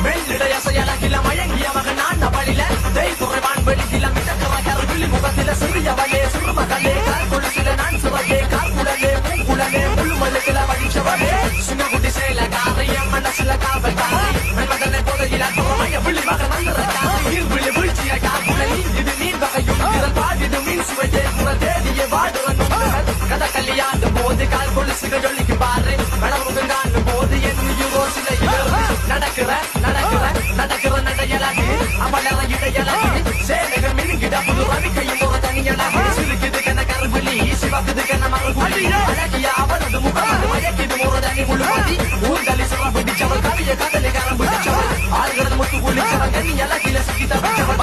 வெள்ளிடைய செயலகில மயங்கிய மகன் நான் அவளில தெய் குறைவான் வெளியில மிதக்கிற கருவிழி முகத்தில சிறியவளே சிறுமகளே கால் கொலுசில நான் சிறையே கால் குழலே பூங்குழலே முழுமலுக்கில வடிச்சவளே சின்னகுட்டி சேலகாரி என் மனசுல காவல்காரி மன்மதனை போதையில துறமைய விழி மகன் நந்திரக்காரி இருவிழி வீழ்ச்சிய காக்குழலி இது நீர் வகையும் திறன் பாடிடு மீன் சுவையே குரல் தேடிய வாடுவன் கதை கல்யாண்டும் போது கால் கொலுசுகள் ஜொல்லிக்கு பாரு வளர்முகம் காணும் போது என் யோசிலையில் நடக்கிற நடக்கிற நடக்கிற நடையலாகி அவளர இடையலாகி சேலைகள் மினுங்கிட புது ரவிக்கையும் ஒரு தனியலாகி சிறுக்குது கன கருவிழி சிவக்குது கன மறுபுலி அழகிய அவனது முகம் மயக்கிது ஒரு தனி முழுவதி ஊர்தலி சிவ பிடிச்சவள் கவிய கதலை கரம் பிடிச்சவள் ஆளுகிறது முத்து குளிச்சவள் கனி அழகில சுகி தப்பிச்சவள்